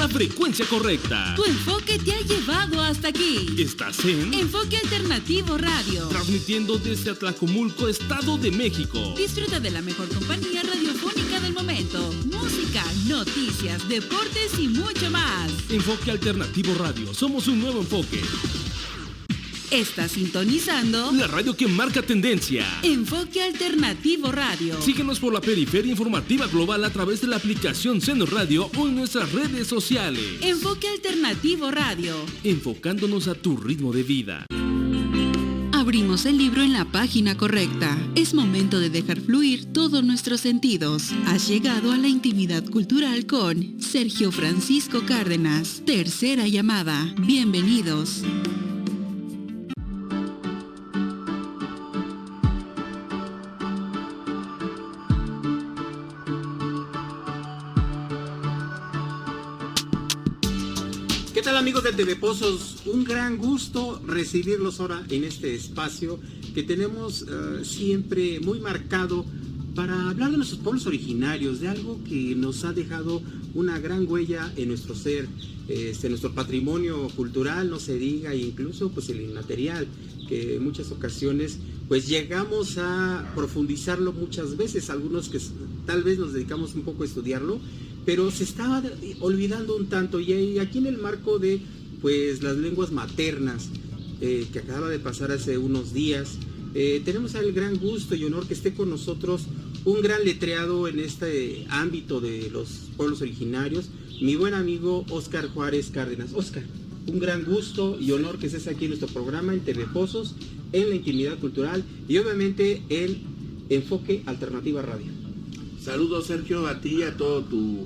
la frecuencia correcta. Tu enfoque te ha llevado hasta aquí. Estás en Enfoque Alternativo Radio, transmitiendo desde Atlacomulco, Estado de México. Disfruta de la mejor compañía radiofónica del momento. Música, noticias, deportes y mucho más. Enfoque Alternativo Radio, somos un nuevo enfoque. Estás sintonizando la radio que marca tendencia. Enfoque Alternativo Radio. Síguenos por la periferia informativa global a través de la aplicación Seno Radio o en nuestras redes sociales. Enfoque Alternativo Radio, enfocándonos a tu ritmo de vida. Abrimos el libro en la página correcta. Es momento de dejar fluir todos nuestros sentidos. Has llegado a la intimidad cultural con Sergio Francisco Cárdenas. Tercera llamada. Bienvenidos. ¿Qué tal, amigos de TV Pozos? Un gran gusto recibirlos ahora en este espacio que tenemos siempre muy marcado para hablar de nuestros pueblos originarios, de algo que nos ha dejado una gran huella en nuestro ser, nuestro patrimonio cultural, no se diga, e incluso pues el inmaterial, que en muchas ocasiones pues llegamos a profundizarlo muchas veces, algunos que tal vez nos dedicamos un poco a estudiarlo, pero se estaba olvidando un tanto, y aquí en el marco de pues las lenguas maternas que acaba de pasar hace unos días, tenemos el gran gusto y honor que esté con nosotros un gran letreado en este ámbito de los pueblos originarios, mi buen amigo Óscar Juárez Cárdenas. Óscar, un gran gusto y honor que estés aquí en nuestro programa en TV Pozos, en la intimidad cultural y obviamente en Enfoque Alternativa Radio. Saludos, Sergio, a ti, a todo tu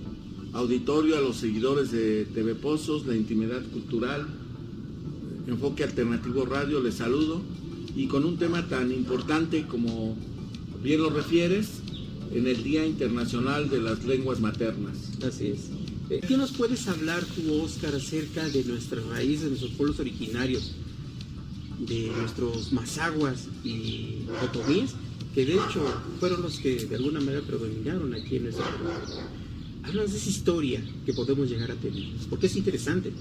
auditorio, a los seguidores de TV Pozos, la intimidad cultural, Enfoque Alternativo Radio, les saludo, y con un tema tan importante como bien lo refieres, en el Día Internacional de las Lenguas Maternas. Así es. ¿Qué nos puedes hablar tú, Óscar, acerca de nuestras raíces, de nuestros pueblos originarios, de nuestros mazaguas y otomíes, que de hecho fueron los que de alguna manera predominaron aquí en nuestro país? Háblanos de esa historia que podemos llegar a tener, porque es interesante.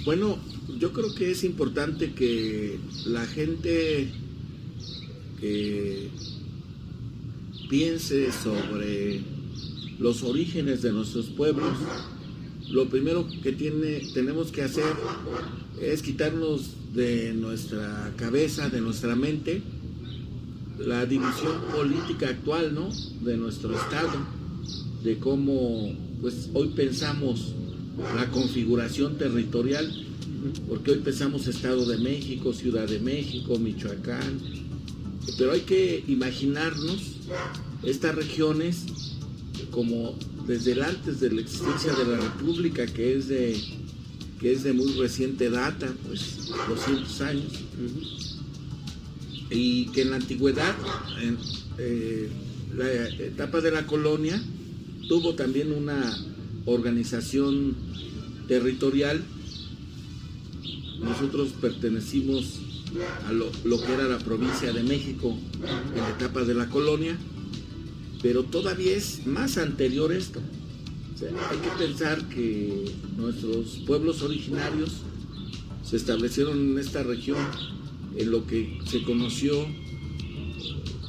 Bueno, yo creo que es importante que la gente que piense sobre los orígenes de nuestros pueblos, lo primero que tenemos que hacer es quitarnos de nuestra cabeza, de nuestra mente, la división política actual, ¿no?, de nuestro estado, de cómo pues hoy pensamos la configuración territorial, porque hoy pensamos Estado de México, Ciudad de México, Michoacán, pero hay que imaginarnos estas regiones como desde el antes de la existencia de la República, que es de muy reciente data, pues 200 años, y que en la antigüedad, en la etapa de la colonia, tuvo también una organización territorial. Nosotros pertenecimos a lo que era la provincia de México en la etapa de la colonia, pero todavía es más anterior esto. O sea, hay que pensar que nuestros pueblos originarios se establecieron en esta región, en lo que se conoció,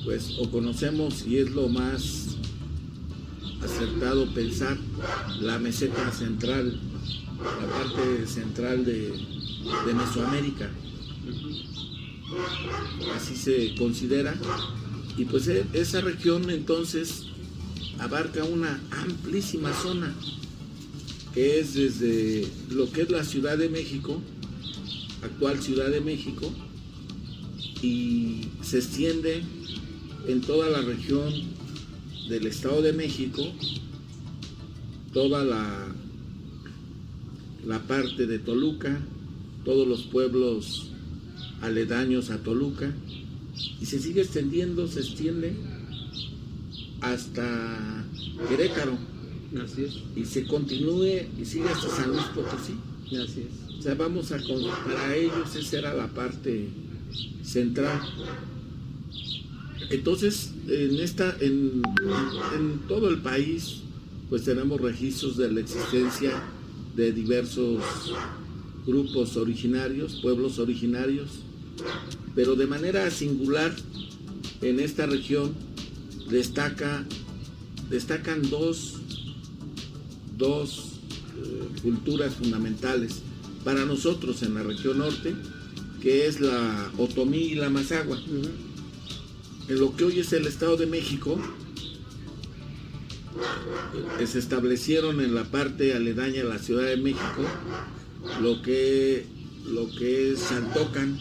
pues, o conocemos, y es lo más acertado pensar, la meseta central, la parte central de Mesoamérica, así se considera, y pues esa región entonces abarca una amplísima zona, que es desde lo que es la Ciudad de México, actual Ciudad de México, y se extiende en toda la región del Estado de México, toda la parte de Toluca, todos los pueblos aledaños a Toluca, y se sigue extendiendo, se extiende hasta Querétaro. Así es. Y se continúe y sigue hasta San Luis Potosí. Así es. O sea, para ellos esa era la parte central. Entonces, en todo el país, pues tenemos registros de la existencia de diversos grupos originarios, pueblos originarios, pero de manera singular en esta región destacan dos culturas fundamentales para nosotros en la región norte, que es la otomí y la mazahua. En lo que hoy es el Estado de México, se establecieron en la parte aledaña a la Ciudad de México lo que es Santocan.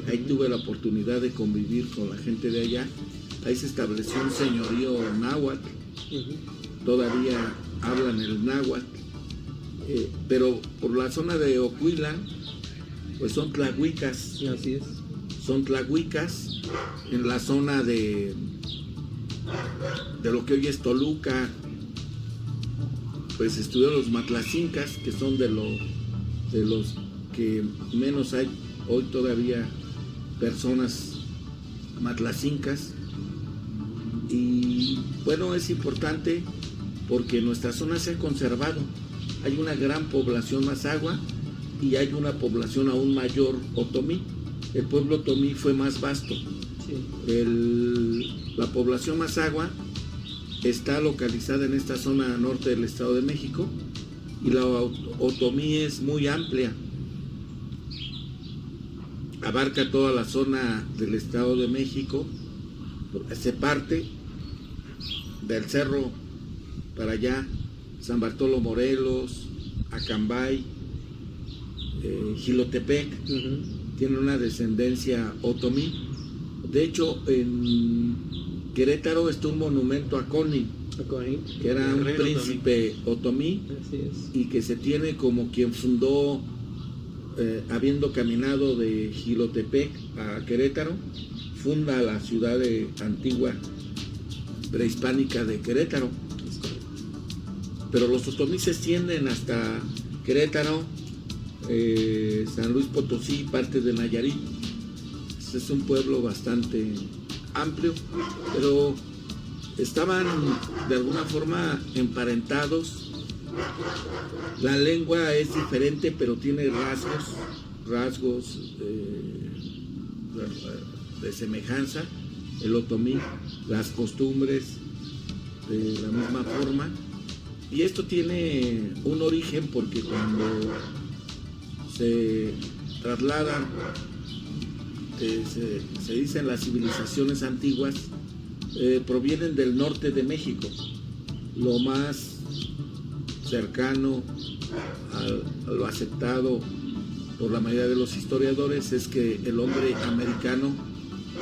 Ahí tuve la oportunidad de convivir con la gente de allá. Ahí se estableció un señorío náhuatl. Todavía hablan el náhuatl, pero por la zona de Ocuila pues son tlahuicas. Así es. Son tlahuicas. En la zona de lo que hoy es Toluca pues estuvieron los matlacincas, que son de los que menos hay hoy todavía personas matlacincas. Y bueno, es importante porque nuestra zona se ha conservado. Hay una gran población mazahua y hay una población aún mayor otomí. El pueblo otomí fue más vasto. La población mazahua está localizada en esta zona norte del Estado de México y la otomí es muy amplia. Abarca toda la zona del Estado de México. Se parte del cerro para allá, San Bartolo Morelos, Acambay, Jilotepec, tiene una descendencia otomí. De hecho, en Querétaro está un monumento a Coni, que era un príncipe otomí, y que se tiene como quien fundó, habiendo caminado de Jilotepec a Querétaro, funda la ciudad antigua prehispánica de Querétaro. Pero los otomí se extienden hasta Querétaro, San Luis Potosí, parte de Nayarit. Es un pueblo bastante amplio, pero estaban de alguna forma emparentados. La lengua es diferente, pero tiene rasgos de semejanza. El otomí, las costumbres de la misma forma. Y esto tiene un origen porque cuando se trasladan, se dicen las civilizaciones antiguas, provienen del norte de México. Lo más cercano a lo aceptado por la mayoría de los historiadores es que el hombre americano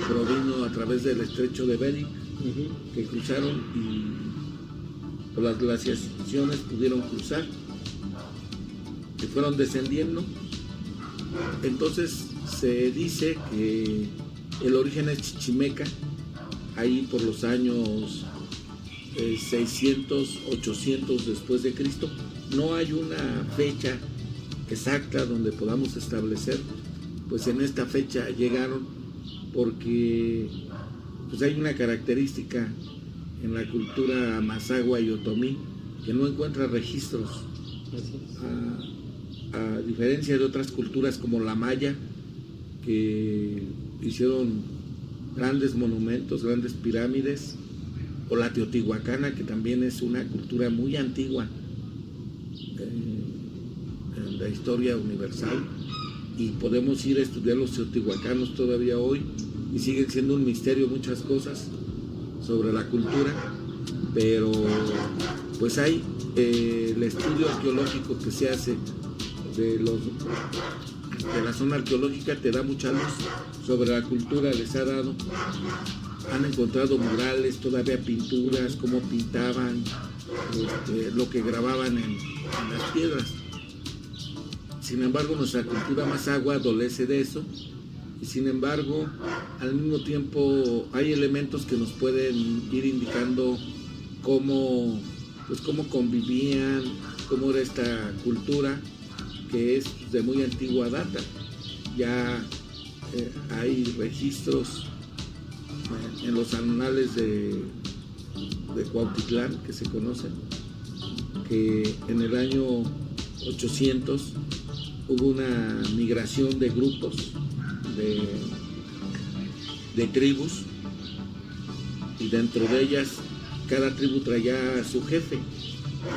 provino a través del estrecho de Bering, que cruzaron y por las glaciaciones pudieron cruzar, que fueron descendiendo. Entonces se dice que el origen es chichimeca, ahí por los años 600, 800 después de Cristo. No hay una fecha exacta donde podamos establecer, pues en esta fecha llegaron, porque pues hay una característica en la cultura mazahua y otomí que no encuentra registros, a diferencia de otras culturas como la maya, que hicieron grandes monumentos, grandes pirámides, o la teotihuacana, que también es una cultura muy antigua en la historia universal, y podemos ir a estudiar los teotihuacanos todavía hoy y siguen siendo un misterio muchas cosas sobre la cultura, pero pues hay el estudio arqueológico que se hace de la zona arqueológica, te da mucha luz sobre la cultura, les ha dado. Han encontrado murales, todavía pinturas, cómo pintaban, lo que grababan en las piedras. Sin embargo, nuestra cultura mazahua adolece de eso, y sin embargo, al mismo tiempo hay elementos que nos pueden ir indicando cómo convivían, cómo era esta cultura, que es de muy antigua data. Ya hay registros en los anales de Cuautitlán, que se conocen, que en el año 1800 hubo una migración de grupos, de tribus, y dentro de ellas cada tribu traía a su jefe,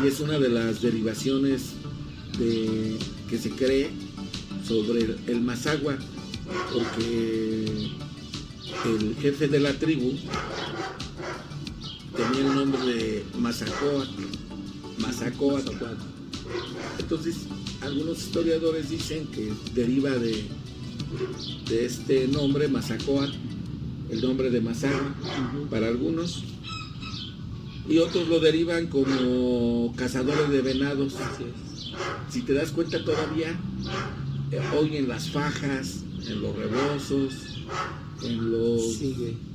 y es una de las derivaciones que se cree sobre el Mazahua, porque el jefe de la tribu tenía el nombre de Mazacoatl. Entonces, algunos historiadores dicen que deriva de este nombre, Mazacoatl, el nombre de Mazahua, para algunos, y otros lo derivan como cazadores de venados. Si te das cuenta, todavía hoy en las fajas, en los rebozos, en los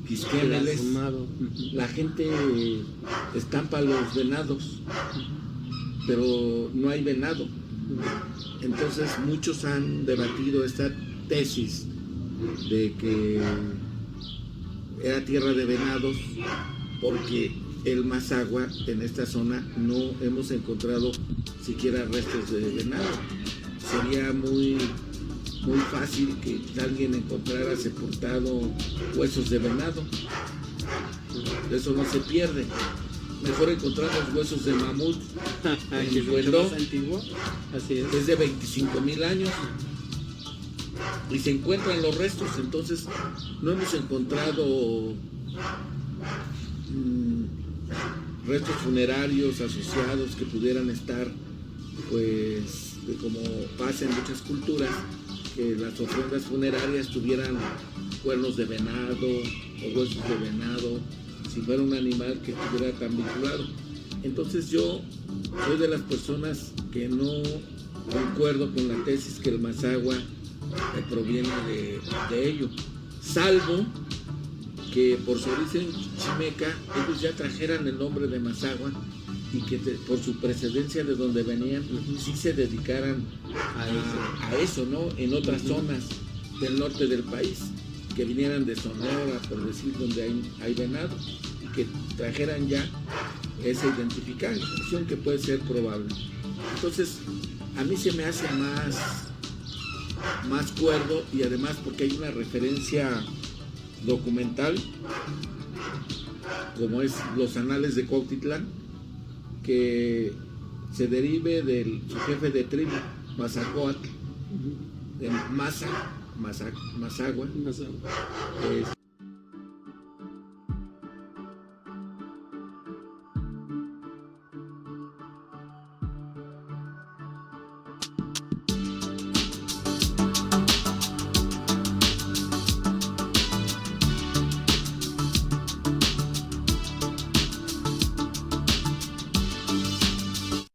quisquéneles, la gente estampa los venados, pero no hay venado. Entonces muchos han debatido esta tesis de que era tierra de venados, porque el Mazahua, en esta zona no hemos encontrado siquiera restos de venado. Sería muy fácil que alguien encontrara sepultado huesos de venado. Eso no se pierde. Mejor encontrar los huesos de mamut en Hueló, es de 25,000 años, y se encuentran los restos. Entonces no hemos encontrado restos funerarios asociados que pudieran estar, pues, como pasa en muchas culturas, que las ofrendas funerarias tuvieran cuernos de venado o huesos de venado, si fuera un animal que estuviera tan vinculado. Entonces yo soy de las personas que no concuerdo con la tesis que el Mazahua proviene de ello, salvo que por su origen chimeca ellos ya trajeran el nombre de Mazahua, y que por su precedencia de donde venían, sí se dedicaran a eso, ¿no? En otras zonas del norte del país, que vinieran de Sonora, por decir, donde hay venado, y que trajeran ya esa identificación, que puede ser probable. Entonces, a mí se me hace más cuerdo, y además porque hay una referencia documental, como es los Anales de Cuautitlán, que se derive de su jefe de tribu, Mazacoatl, de Mazahua.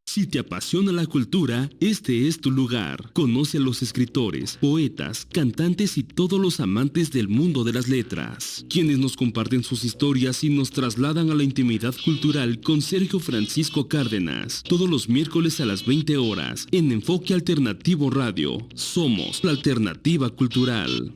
Si te apasiona la cultura, este es tu lugar. Conoce a los escritores, poetas, cantantes y todos los amantes del mundo de las letras, quienes nos comparten sus historias y nos trasladan a la intimidad cultural con Sergio Francisco Cárdenas, todos los miércoles a las 20 horas, en Enfoque Alternativo Radio. Somos la alternativa cultural.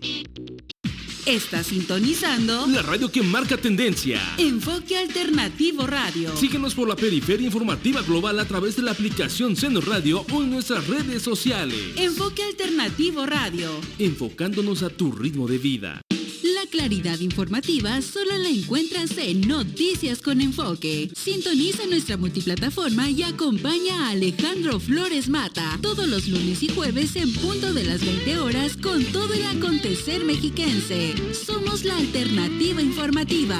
Estás sintonizando La radio que marca tendencia. Enfoque Alternativo Radio. Síguenos por la periferia informativa global a través de la aplicación Seno Radio o en nuestras redes sociales. Enfoque Alternativo Radio. Enfocándonos a tu ritmo de vida. La claridad informativa solo la encuentras en Noticias con Enfoque. Sintoniza nuestra multiplataforma y acompaña a Alejandro Flores Mata todos los lunes y jueves en punto de las 20 horas con todo el acontecer mexiquense. Somos la alternativa informativa.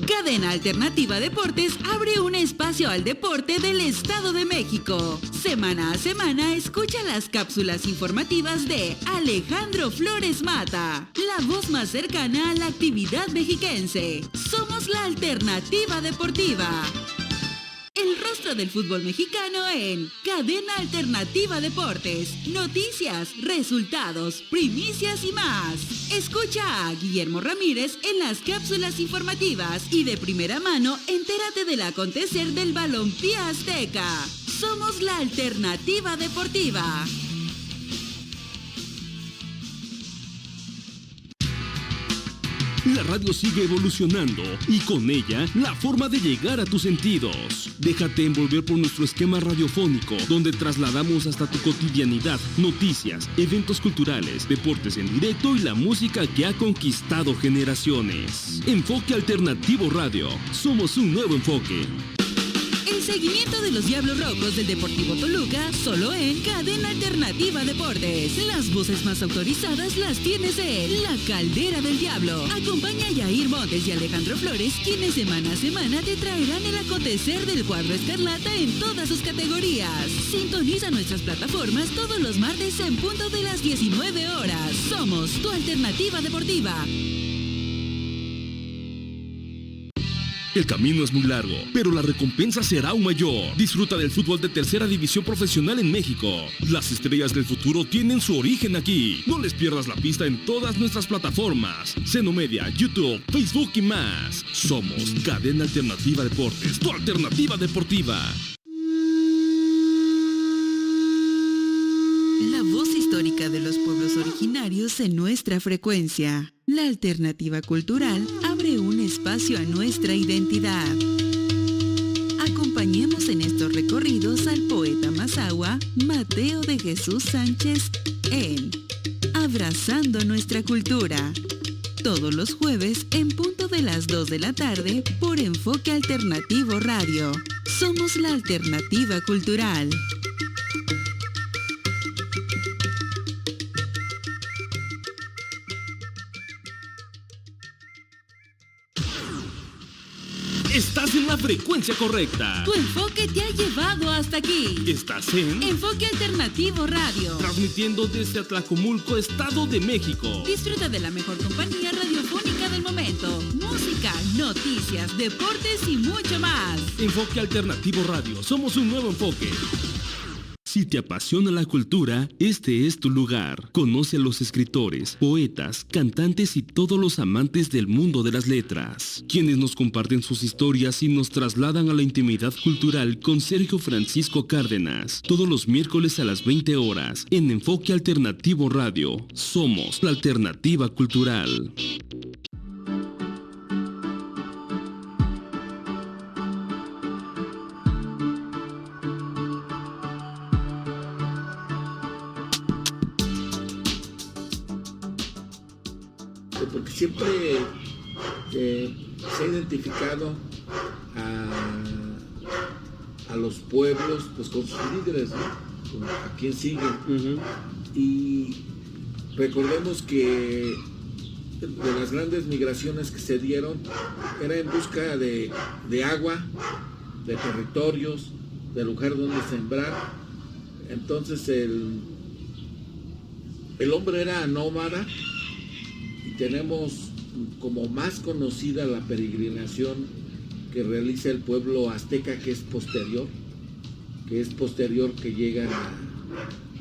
Cadena Alternativa Deportes abre un espacio al deporte del Estado de México. Semana a semana escucha las cápsulas informativas de Alejandro Flores Mata, la voz más cercana a la actividad mexiquense. Somos la alternativa deportiva. El rostro del fútbol mexicano en Cadena Alternativa Deportes. Noticias, resultados, primicias y más. Escucha a Guillermo Ramírez en las cápsulas informativas y de primera mano entérate del acontecer del balompié azteca. Somos la alternativa deportiva. La radio sigue evolucionando y con ella la forma de llegar a tus sentidos. Déjate envolver por nuestro esquema radiofónico, donde trasladamos hasta tu cotidianidad noticias, eventos culturales, deportes en directo y la música que ha conquistado generaciones. Enfoque Alternativo Radio. Somos un nuevo enfoque. El seguimiento de los Diablos Rojos del Deportivo Toluca, solo en Cadena Alternativa Deportes. Las voces más autorizadas las tienes en La Caldera del Diablo. Acompaña a Yair Montes y Alejandro Flores, quienes semana a semana te traerán el acontecer del cuadro escarlata en todas sus categorías. Sintoniza nuestras plataformas todos los martes en punto de las 19 horas. Somos tu alternativa deportiva. El camino es muy largo, pero la recompensa será aún mayor. Disfruta del fútbol de tercera división profesional en México. Las estrellas del futuro tienen su origen aquí. No les pierdas la pista en todas nuestras plataformas. Seno Media, YouTube, Facebook y más. Somos Cadena Alternativa Deportes, tu alternativa deportiva. La voz histórica de los pueblos originarios en nuestra frecuencia. La alternativa cultural abre un espacio a nuestra identidad. Acompañemos en estos recorridos al poeta mazahua Mateo de Jesús Sánchez en Abrazando Nuestra Cultura. Todos los jueves en punto de las 2 de la tarde por Enfoque Alternativo Radio. Somos la alternativa cultural. Estás en la frecuencia correcta. Tu enfoque te ha llevado hasta aquí. Estás en Enfoque Alternativo Radio. transmitiendo desde Atlacomulco, Estado de México. Disfruta de la mejor compañía radiofónica del momento. Música, noticias, deportes y mucho más. Enfoque Alternativo Radio. Somos un nuevo enfoque. Si te apasiona la cultura, este es tu lugar. Conoce a los escritores, poetas, cantantes y todos los amantes del mundo de las letras, quienes nos comparten sus historias y nos trasladan a la intimidad cultural con Sergio Francisco Cárdenas. Todos los miércoles a las 20 horas en Enfoque Alternativo Radio. Somos la alternativa cultural. Porque siempre se ha identificado a los pueblos pues con sus líderes, ¿no? A quien siguen. Y recordemos que de las grandes migraciones que se dieron era en busca de agua, de territorios, de lugar donde sembrar. Entonces el hombre era nómada. Tenemos como más conocida la peregrinación que realiza el pueblo azteca, que es posterior que llegan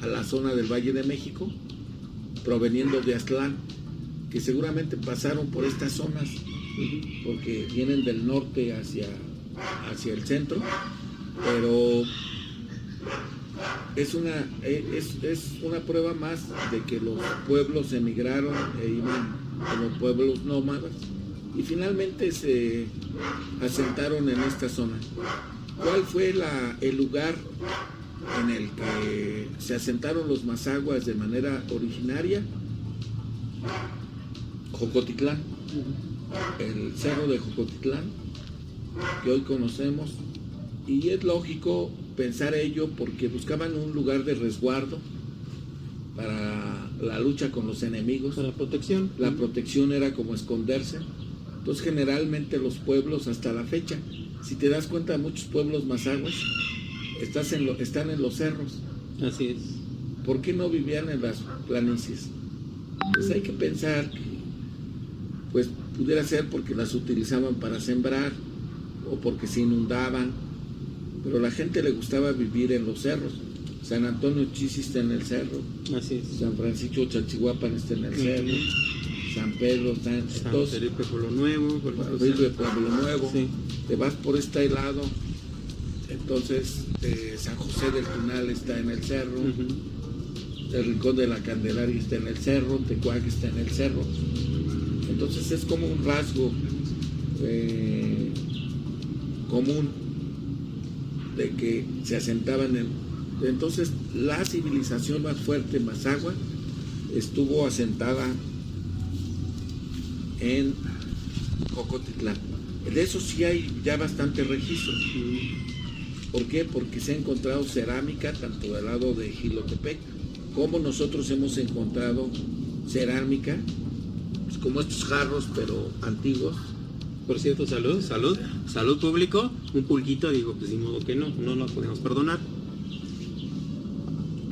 a la zona del Valle de México, proveniendo de Aztlán, que seguramente pasaron por estas zonas, porque vienen del norte hacia el centro, pero es una prueba más de que los pueblos emigraron e iban como pueblos nómadas y finalmente se asentaron en esta zona. ¿Cuál fue el lugar en el que se asentaron los mazahuas de manera originaria? Jocotitlán, el cerro de Jocotitlán, que hoy conocemos, y es lógico pensar ello porque buscaban un lugar de resguardo para la lucha con los enemigos. Para protección. La protección era como esconderse. Entonces generalmente los pueblos hasta la fecha, si te das cuenta, muchos pueblos mazahuas están en los cerros. Así es. ¿Por qué no vivían en las planicies? Pues hay que pensar que pues pudiera ser porque las utilizaban para sembrar o porque se inundaban, pero a la gente le gustaba vivir en los cerros. San Antonio Chisi está en el cerro. Así es. San Francisco Chalchihuapan está en el cerro. San Pedro está en San Felipe Pueblo Nuevo. Felipe Pueblo Nuevo. Sí. Te vas por este lado, entonces San José del Tunal está en el cerro. El Rincón de la Candelaria está en el cerro. Tecuac está en el cerro. Entonces es como un rasgo común de que se asentaban entonces la civilización más fuerte, Mazahua, estuvo asentada en Jocotitlán. De eso sí hay ya bastante registro. ¿Por qué? Porque se ha encontrado cerámica tanto del lado de Jilotepec como nosotros hemos encontrado cerámica, pues como estos jarros pero antiguos. Por cierto, salud público, un pulquito, digo, pues de modo que no lo podemos perdonar.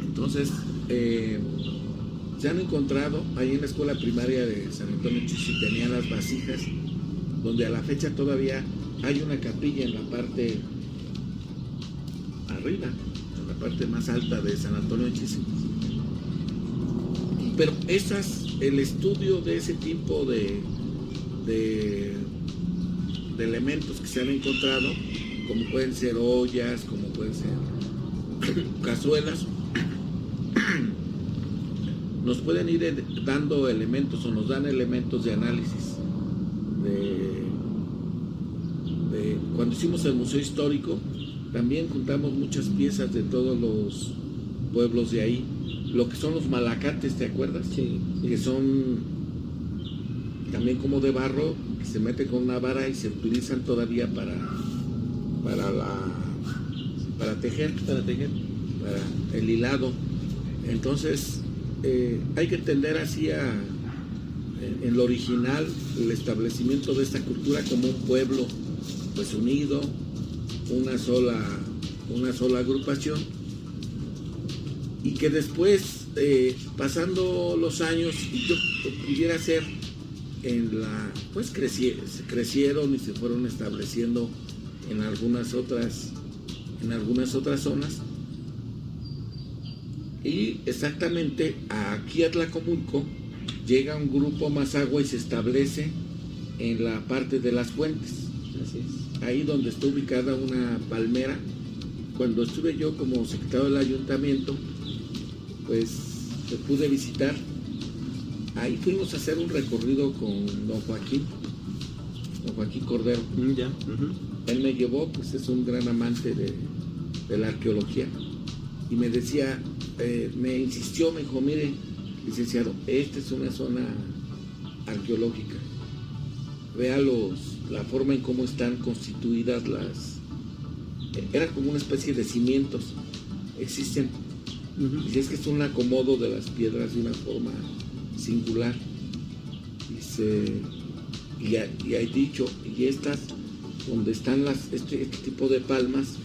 Entonces, se han encontrado ahí en la escuela primaria de San Antonio Chichi, tenían las vasijas, donde a la fecha todavía hay una capilla en la parte arriba, en la parte más alta de San Antonio Chichi. Pero el estudio de ese tipo de elementos que se han encontrado, como pueden ser ollas, como pueden ser cazuelas, nos pueden ir dando elementos o nos dan elementos de análisis. Cuando hicimos el Museo Histórico, también juntamos muchas piezas de todos los pueblos de ahí, lo que son los malacates, ¿te acuerdas? Sí. Que son también como de barro, que se mete con una vara y se utilizan todavía para tejer, para el hilado. Entonces hay que entender así en lo original el establecimiento de esta cultura como un pueblo pues unido, una sola agrupación, y que después pasando los años yo pudiera ser pues crecieron y se fueron estableciendo en algunas otras zonas, y exactamente aquí a Tlacomulco llega un grupo Mazahua y se establece en la parte de las fuentes. Así es. Ahí donde está ubicada una palmera. Cuando estuve yo como secretario del ayuntamiento, pues se pude visitar. Ahí fuimos a hacer un recorrido con don Joaquín Cordero. Ya. Él me llevó, pues es un gran amante de la arqueología, y me decía, me insistió, me dijo, mire, licenciado, esta es una zona arqueológica, vea la forma en cómo están constituidas era como una especie de cimientos, existen, y es que es un acomodo de las piedras de una forma singular, y hay dicho, y estas, donde están este tipo de palmas,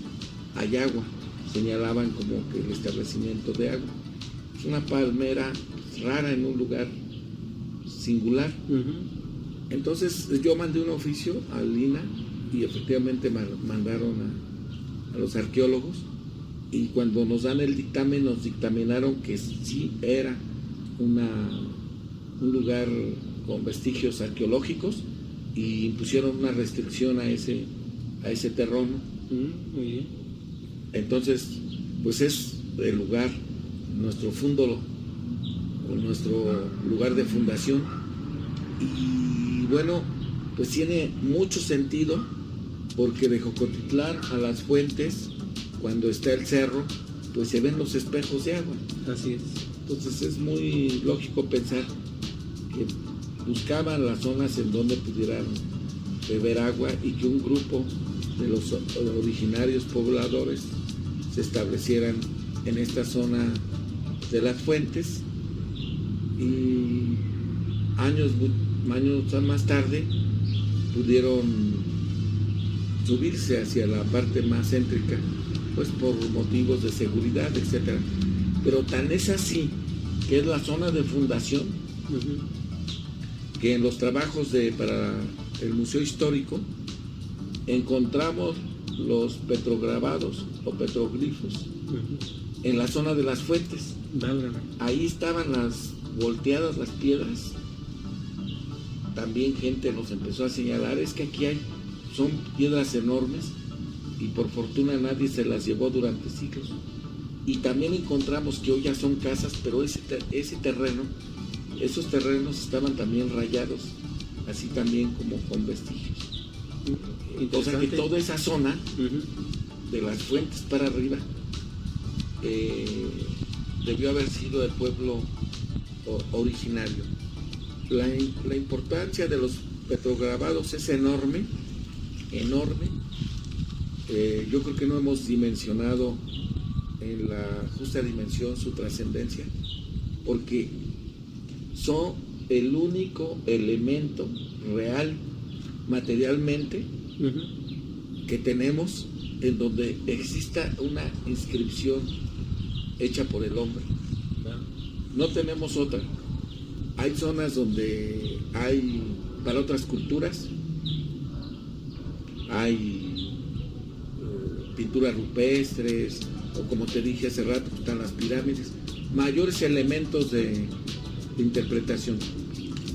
hay agua, señalaban como que el establecimiento de agua. Es una palmera rara en un lugar singular. Entonces yo mandé un oficio al INAH y efectivamente mandaron a los arqueólogos, y cuando nos dan el dictamen nos dictaminaron que sí era un lugar con vestigios arqueológicos, y impusieron una restricción a ese terreno. Muy bien. Entonces, pues es el lugar, nuestro fúndolo, o nuestro lugar de fundación, y bueno, pues tiene mucho sentido, porque de Jocotitlán a las fuentes, cuando está el cerro, pues se ven los espejos de agua. Así es. Entonces es muy lógico pensar que buscaban las zonas en donde pudieran beber agua, y que un grupo de los originarios pobladores se establecieran en esta zona de las fuentes, y años más tarde pudieron subirse hacia la parte más céntrica, pues por motivos de seguridad, etcétera. Pero tan es así que es la zona de fundación, que en los trabajos para el Museo Histórico encontramos los petrograbados o petroglifos en la zona de las fuentes. Ahí estaban volteadas las piedras. También gente nos empezó a señalar, es que aquí son piedras enormes, y por fortuna nadie se las llevó durante siglos. Y también encontramos que hoy ya son casas, pero ese terreno, esos terrenos estaban también rayados así también como con vestigios. O sea que toda esa zona, de las fuentes para arriba, debió haber sido el pueblo originario. La importancia de los petrograbados es enorme. Yo creo que no hemos dimensionado en la justa dimensión su trascendencia, porque son el único elemento real, materialmente, que tenemos en donde exista una inscripción hecha por el hombre. No tenemos otra. Hay zonas donde hay, para otras culturas, hay pinturas rupestres, o como te dije hace rato, están las pirámides, mayores elementos de interpretación.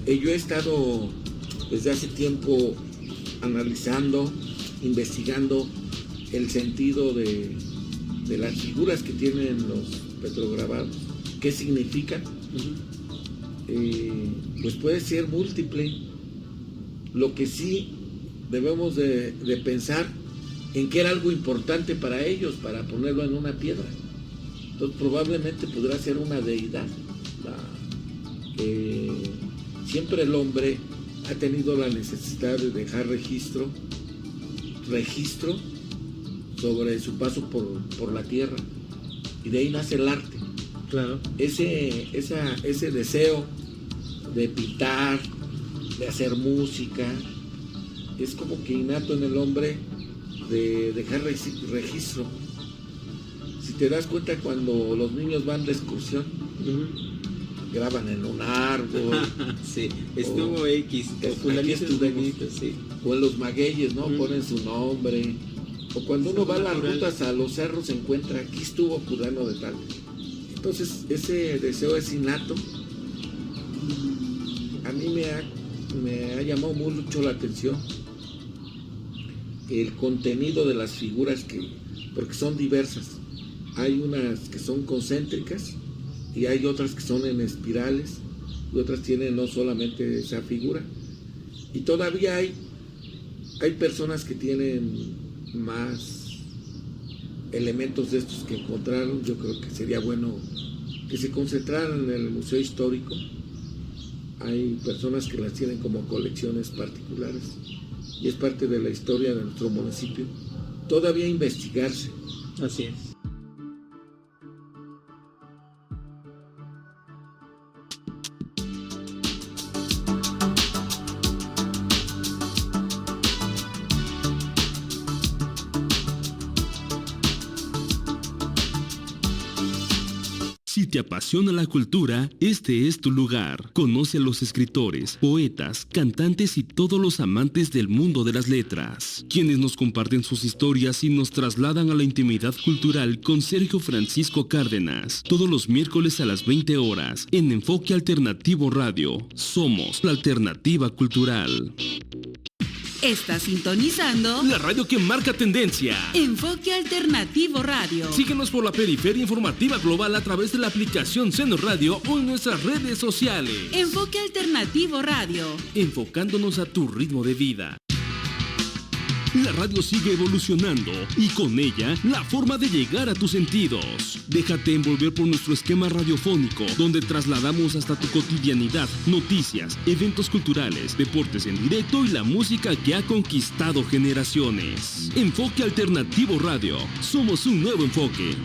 Yo he estado desde hace tiempo analizando, investigando el sentido de las figuras que tienen los petrograbados, qué significan. Pues puede ser múltiple. Lo que sí debemos de pensar en que era algo importante para ellos, para ponerlo en una piedra. Entonces probablemente podrá ser una deidad. Siempre el hombre ha tenido la necesidad de dejar registro sobre su paso por la tierra, y de ahí nace el arte. Claro. Ese deseo de pintar, de hacer música, es como que innato en el hombre, de dejar registro. Si te das cuenta, cuando los niños van de excursión, graban en un árbol. Sí, estuvo X, sí. O en los magueyes, ¿no? Ponen su nombre. O cuando uno va a las rutas a los cerros, se encuentra, aquí estuvo fulano de tal. Entonces, ese deseo es innato. A mí me ha llamado mucho la atención el contenido de las figuras, porque son diversas. Hay unas que son concéntricas y hay otras que son en espirales, y otras tienen no solamente esa figura. Y todavía hay personas que tienen más elementos de estos que encontraron. Yo creo que sería bueno que se concentraran en el Museo Histórico. Hay personas que las tienen como colecciones particulares y es parte de la historia de nuestro municipio. Todavía investigarse. Así es. Si te apasiona la cultura, este es tu lugar. Conoce a los escritores, poetas, cantantes y todos los amantes del mundo de las letras, quienes nos comparten sus historias y nos trasladan a la intimidad cultural con Sergio Francisco Cárdenas, todos los miércoles a las 20 horas, en Enfoque Alternativo Radio. Somos la alternativa cultural. Estás sintonizando La radio que marca tendencia. Enfoque Alternativo Radio. Síguenos por la periferia informativa global a través de la aplicación Seno Radio o en nuestras redes sociales. Enfoque Alternativo Radio. Enfocándonos a tu ritmo de vida. La radio sigue evolucionando y con ella la forma de llegar a tus sentidos. Déjate envolver por nuestro esquema radiofónico, donde trasladamos hasta tu cotidianidad noticias, eventos culturales, deportes en directo y la música que ha conquistado generaciones. Enfoque Alternativo Radio. Somos un nuevo enfoque.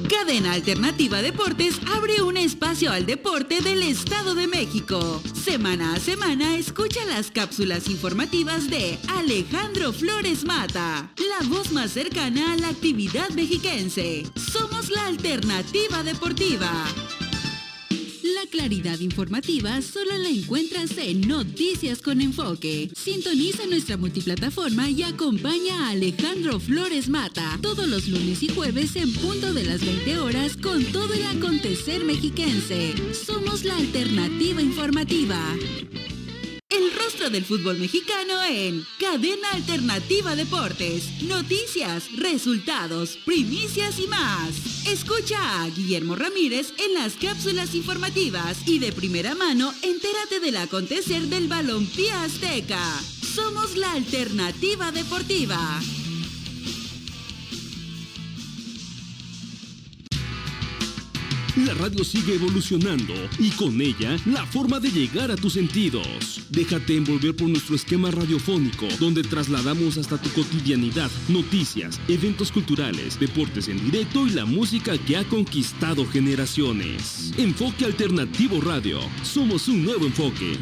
Cadena Alternativa Deportes abre un espacio al deporte del Estado de México. Semana a semana escucha las cápsulas informativas de Alejandro Flores Mata, la voz más cercana a la actividad mexiquense. Somos la Alternativa Deportiva. La claridad informativa solo la encuentras en Noticias con Enfoque. Sintoniza nuestra multiplataforma y acompaña a Alejandro Flores Mata todos los lunes y jueves en punto de las 20 horas con todo el acontecer mexiquense. Somos la Alternativa Informativa. El rostro Disfruta del fútbol mexicano en Cadena Alternativa Deportes. Noticias, resultados, primicias y más. Escucha a Guillermo Ramírez en las cápsulas informativas y de primera mano entérate del acontecer del balompié azteca. Somos la Alternativa Deportiva. La radio sigue evolucionando y con ella la forma de llegar a tus sentidos. Déjate envolver por nuestro esquema radiofónico, donde trasladamos hasta tu cotidianidad noticias, eventos culturales, deportes en directo y la música que ha conquistado generaciones. Enfoque Alternativo Radio. Somos un nuevo enfoque.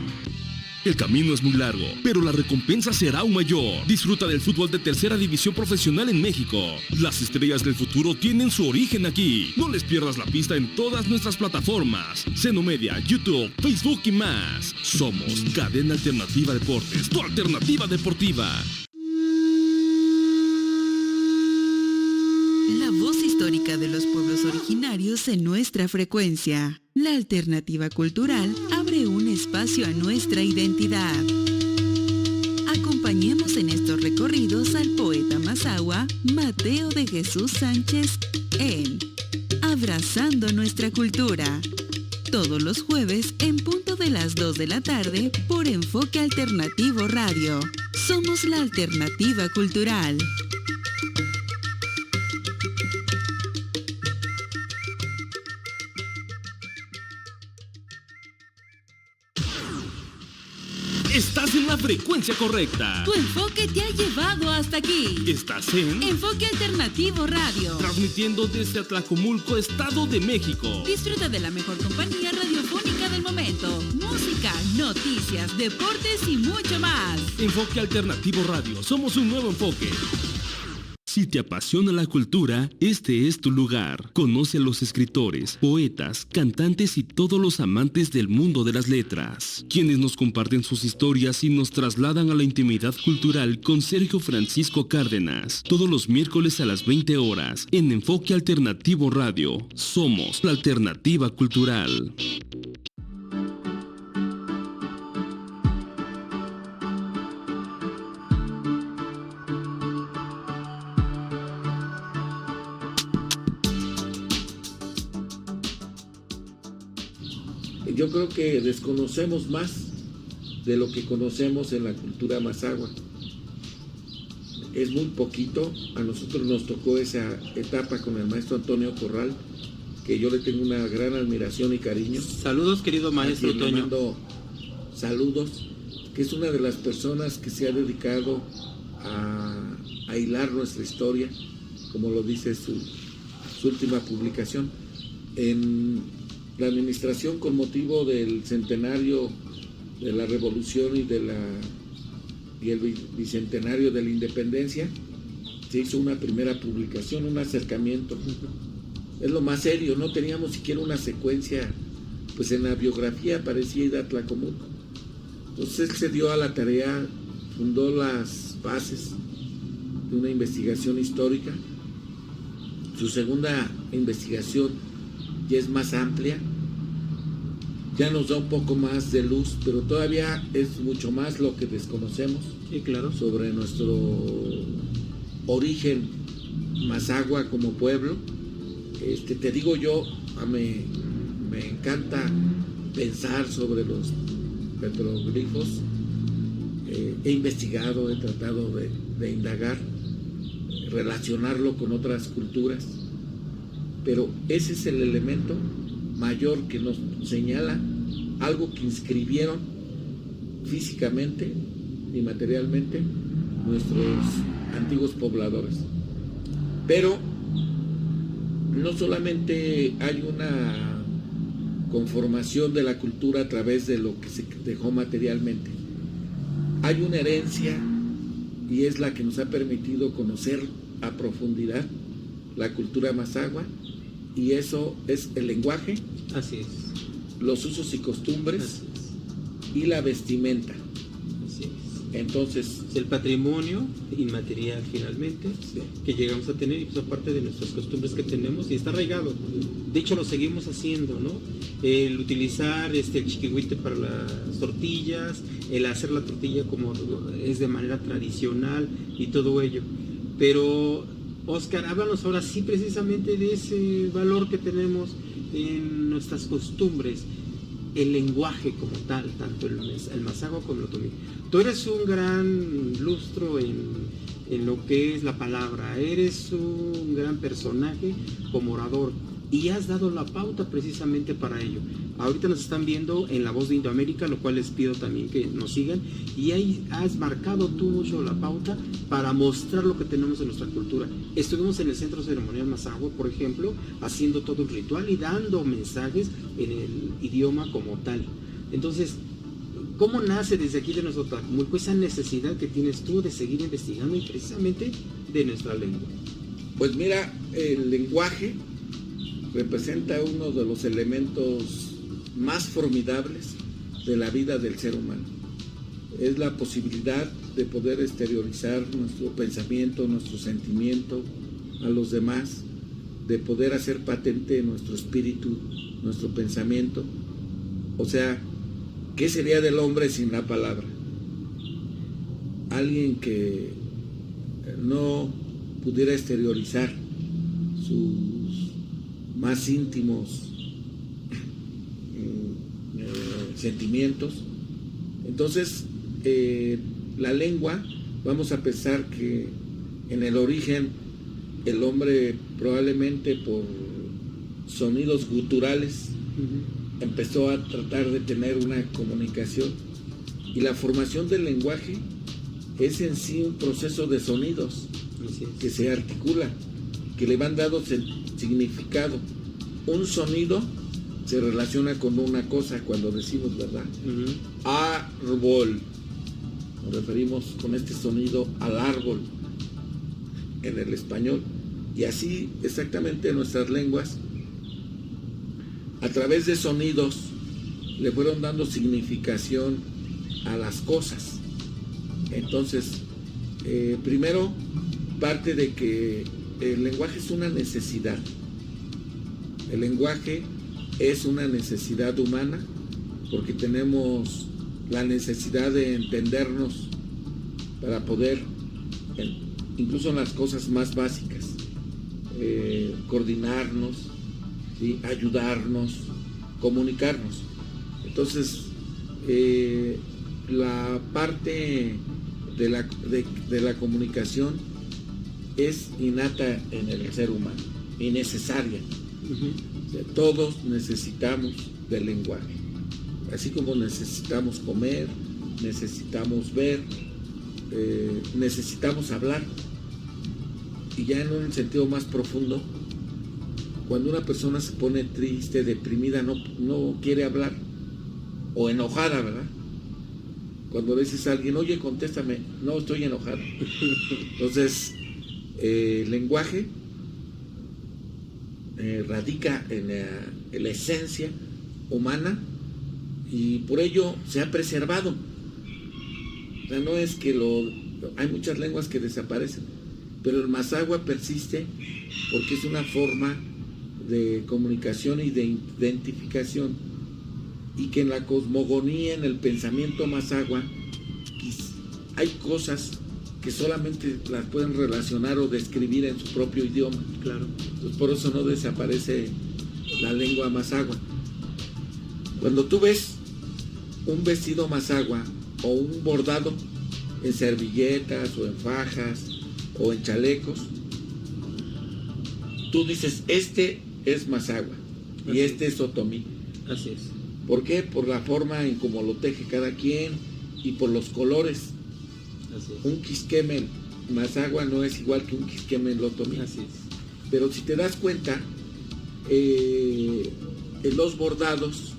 El camino es muy largo, pero la recompensa será aún mayor. Disfruta del fútbol de tercera división profesional en México. Las estrellas del futuro tienen su origen aquí. No les pierdas la pista en todas nuestras plataformas. Seno Media, YouTube, Facebook y más. Somos Cadena Alternativa Deportes, tu alternativa deportiva. La voz histórica de los pueblos originarios en nuestra frecuencia. La Alternativa Cultural abre un espacio a nuestra identidad. Acompañemos en estos recorridos al poeta mazahua Mateo de Jesús Sánchez en Abrazando Nuestra Cultura. Todos los jueves en punto de las 2 de la tarde por Enfoque Alternativo Radio. Somos la Alternativa Cultural. Estás en la frecuencia correcta. Tu enfoque te ha llevado hasta aquí. Estás en Enfoque Alternativo Radio. transmitiendo desde Atlacomulco, Estado de México. Disfruta de la mejor compañía radiofónica del momento. Música, noticias, deportes y mucho más. Enfoque Alternativo Radio. Somos un nuevo enfoque. Si te apasiona la cultura, este es tu lugar. Conoce a los escritores, poetas, cantantes y todos los amantes del mundo de las letras, quienes nos comparten sus historias y nos trasladan a la intimidad cultural con Sergio Francisco Cárdenas, todos los miércoles a las 20 horas, en Enfoque Alternativo Radio. Somos la Alternativa Cultural. Yo creo que desconocemos más de lo que conocemos en la cultura mazahua. Es muy poquito. A nosotros nos tocó esa etapa con el maestro Antonio Corral, que yo le tengo una gran admiración y cariño. Saludos, querido maestro A quien le Toño. mando saludos, que es una de las personas que se ha dedicado a hilar nuestra historia, como lo dice su última publicación. En la administración, con motivo del centenario de la Revolución y el bicentenario de la Independencia, se hizo una primera publicación, un acercamiento. Es lo más serio, no teníamos siquiera una secuencia, pues en la biografía aparecía Ida Atlacomulco. Entonces él se dio a la tarea, fundó las bases de una investigación histórica. Su segunda investigación ya es más amplia, ya nos da un poco más de luz, pero todavía es mucho más lo que desconocemos. Sí, claro. Sobre nuestro origen mazahua como pueblo. Te digo yo, me encanta pensar sobre los petroglifos. He investigado, he tratado de indagar, relacionarlo con otras culturas, pero ese es el elemento mayor que nos señala algo que inscribieron físicamente y materialmente nuestros antiguos pobladores. Pero no solamente hay una conformación de la cultura a través de lo que se dejó materialmente, hay una herencia, y es la que nos ha permitido conocer a profundidad la cultura mazahua, y eso es el lenguaje, Así es. los usos y costumbres Así es. y la vestimenta. Así es. Entonces, el patrimonio inmaterial finalmente que llegamos a tener, y pues aparte de nuestras costumbres que tenemos, y está arraigado. De hecho lo seguimos haciendo, ¿no? El utilizar el chiquihuite para las tortillas, el hacer la tortilla como es de manera tradicional y todo ello. Pero Oscar, háblanos ahora sí precisamente de ese valor que tenemos en nuestras costumbres, el lenguaje como tal, tanto el mazahua como el otomí. Tú eres un gran lustro en lo que es la palabra, eres un gran personaje como orador y has dado la pauta precisamente para ello. Ahorita nos están viendo en La Voz de Indoamérica, lo cual les pido también que nos sigan, y ahí has marcado tú mucho la pauta para mostrar lo que tenemos en nuestra cultura. Estuvimos en el Centro Ceremonial Mazahua, por ejemplo, haciendo todo un ritual y dando mensajes en el idioma como tal. Entonces, ¿cómo nace desde aquí de nuestro Tlajomulco esa necesidad que tienes tú de seguir investigando y precisamente de nuestra lengua? Pues mira, el lenguaje representa uno de los elementos más formidables de la vida del ser humano. Es la posibilidad de poder exteriorizar nuestro pensamiento, nuestro sentimiento a los demás, de poder hacer patente nuestro espíritu, nuestro pensamiento. O sea, ¿qué sería del hombre sin la palabra? Alguien que no pudiera exteriorizar sus más íntimos sentimientos. Entonces, la lengua, vamos a pensar que en el origen el hombre probablemente por sonidos guturales empezó a tratar de tener una comunicación, y la formación del lenguaje es en sí un proceso de sonidos que se articula, que le van dando significado. Un sonido se relaciona con una cosa cuando decimos, ¿verdad? Árbol. Nos referimos con este sonido al árbol en el español. Y así exactamente nuestras lenguas, a través de sonidos, le fueron dando significación a las cosas. Entonces, primero parte de que el lenguaje es una necesidad. El lenguaje es una necesidad humana porque tenemos la necesidad de entendernos para poder, incluso en las cosas más básicas, coordinarnos, ¿sí? Ayudarnos, comunicarnos. Entonces, la parte de la comunicación es innata en el ser humano y necesaria. O sea, todos necesitamos del lenguaje, así como necesitamos comer, necesitamos ver, necesitamos hablar. Y ya en un sentido más profundo, cuando una persona se pone triste, deprimida, no quiere hablar, o enojada, ¿verdad? Cuando le dices a alguien, oye, contéstame, no, estoy enojado. Entonces, el lenguaje radica en la esencia humana y por ello se ha preservado. O sea, no es que hay muchas lenguas que desaparecen, pero el mazahua persiste porque es una forma de comunicación y de identificación, y que en la cosmogonía, en el pensamiento mazahua, hay cosas que solamente las pueden relacionar o describir en su propio idioma. Claro. Entonces, por eso no desaparece la lengua mazahua. Cuando tú ves un vestido mazahua o un bordado en servilletas o en fajas o en chalecos, tú dices, este es mazahua y este es otomí. Así es. ¿Por qué? Por la forma en cómo lo teje cada quien y por los colores. Así es. Un quisqueme mazahua no es igual que un quisqueme otomí. Así es. Pero si te das cuenta, en los bordados,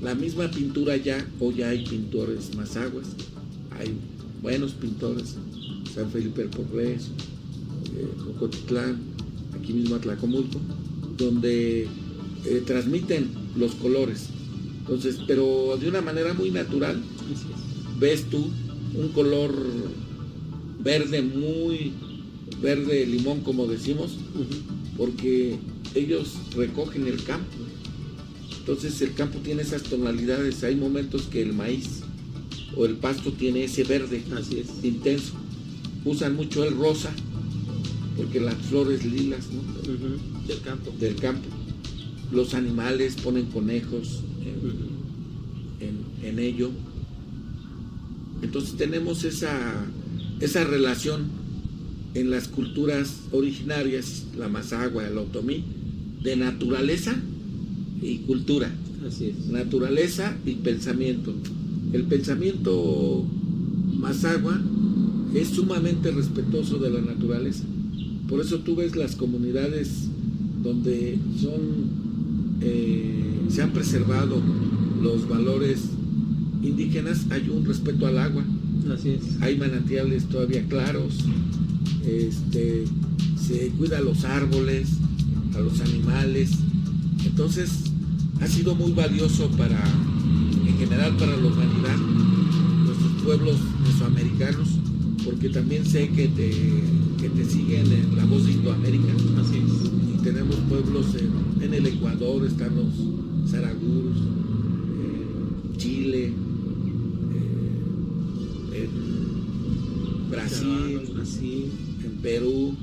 la misma pintura ya hay pintores mazahuas, hay buenos pintores, San Felipe del Progreso, Cocotitlán, aquí mismo Tlajomulco, donde transmiten los colores. Entonces, pero de una manera muy natural, ves tú un color verde, muy verde limón, como decimos, porque ellos recogen el campo. Entonces el campo tiene esas tonalidades. Hay momentos que el maíz o el pasto tiene ese verde, así es, intenso. Usan mucho el rosa, porque las flores lilas, ¿no? Del campo. Los animales ponen conejos en ello. Entonces tenemos esa relación en las culturas originarias, la Mazahua, el Otomí, de naturaleza y cultura. Así es. Naturaleza y pensamiento. El pensamiento Mazahua es sumamente respetuoso de la naturaleza. Por eso tú ves las comunidades donde se han preservado los valores indígenas, hay un respeto al agua. Así es. Hay manantiales todavía claros, se cuida a los árboles, a los animales. Entonces ha sido muy valioso en general para la humanidad, nuestros pueblos mesoamericanos, porque también sé que te siguen en La Voz de Indoamérica. Así es. Y tenemos pueblos en el Ecuador, están los Saraguros, Chile, en Brasil, en Perú,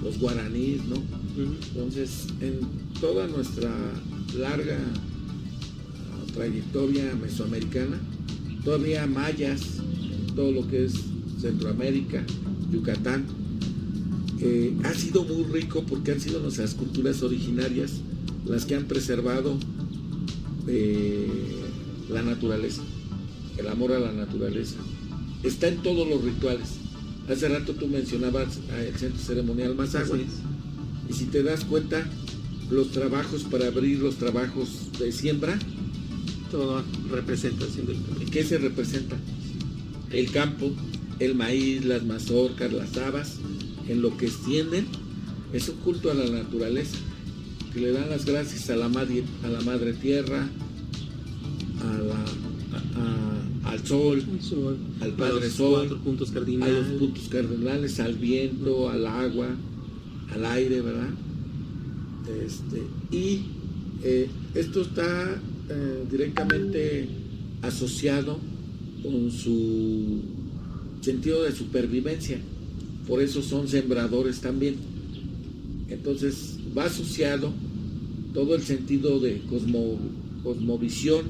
los guaraníes, ¿no? Entonces, en toda nuestra larga trayectoria mesoamericana, todavía mayas, todo lo que es Centroamérica, Yucatán, ha sido muy rico porque han sido nuestras culturas originarias las que han preservado la naturaleza, el amor a la naturaleza. Está en todos los rituales. Hace rato tú mencionabas el centro ceremonial Mazahua. Y si te das cuenta, los trabajos para abrir los trabajos de siembra, toda representación del campo. ¿Qué se representa? El campo, el maíz, las mazorcas, las habas, en lo que extienden, es un culto a la naturaleza, que le dan las gracias a la madre tierra, al sol, al Padre Sol, a los puntos cardinales, al viento, al agua, al aire, ¿verdad? Esto está directamente asociado con su sentido de supervivencia, por eso son sembradores también. Entonces va asociado todo el sentido de cosmovisión,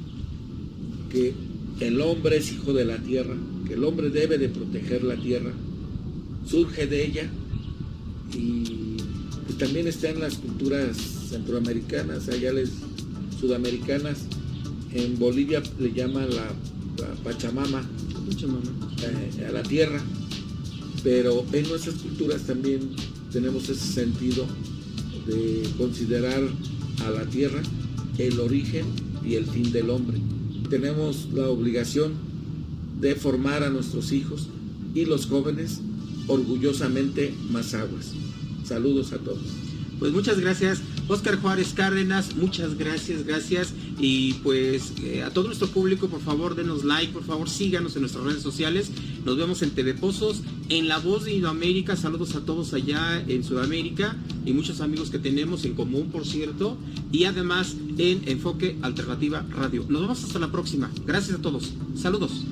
que el hombre es hijo de la tierra, que el hombre debe de proteger la tierra, surge de ella, y pues también está en las culturas centroamericanas, sudamericanas. En Bolivia le llaman la Pachamama, a la tierra, pero en nuestras culturas también tenemos ese sentido de considerar a la tierra el origen y el fin del hombre. Tenemos la obligación de formar a nuestros hijos y los jóvenes orgullosamente mazahuas. Saludos a todos. Pues muchas gracias, Óscar Juárez Cárdenas, muchas gracias. Y pues a todo nuestro público, por favor, denos like, por favor, síganos en nuestras redes sociales. Nos vemos en TV Pozos, en La Voz de Indoamérica. Saludos a todos allá en Sudamérica y muchos amigos que tenemos en común, por cierto. Y además en Enfoque Alternativa Radio. Nos vemos hasta la próxima. Gracias a todos. Saludos.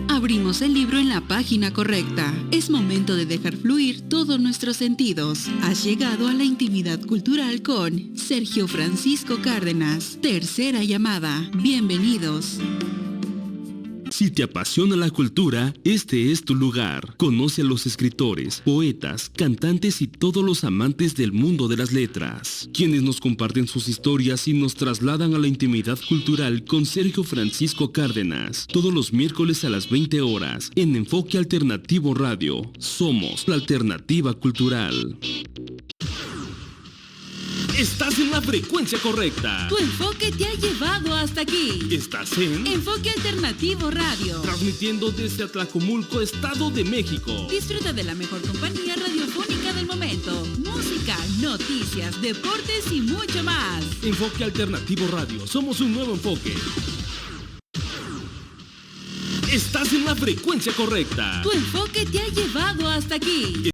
Abrimos el libro en la página correcta. Es momento de dejar fluir todos nuestros sentidos. Has llegado a la intimidad cultural con Sergio Francisco Cárdenas. Tercera llamada. Bienvenidos. Si te apasiona la cultura, este es tu lugar. Conoce a los escritores, poetas, cantantes y todos los amantes del mundo de las letras, quienes nos comparten sus historias y nos trasladan a la intimidad cultural con Sergio Francisco Cárdenas, todos los miércoles a las 20 horas, en Enfoque Alternativo Radio. Somos la alternativa cultural. Estás en la frecuencia correcta. Tu enfoque te ha llevado hasta aquí. Estás en Enfoque Alternativo Radio. transmitiendo desde Atlacomulco, Estado de México. Disfruta de la mejor compañía radiofónica del momento. Música, noticias, deportes y mucho más. Enfoque Alternativo Radio. Somos un nuevo enfoque. Estás en la frecuencia correcta. Tu enfoque te ha llevado hasta aquí.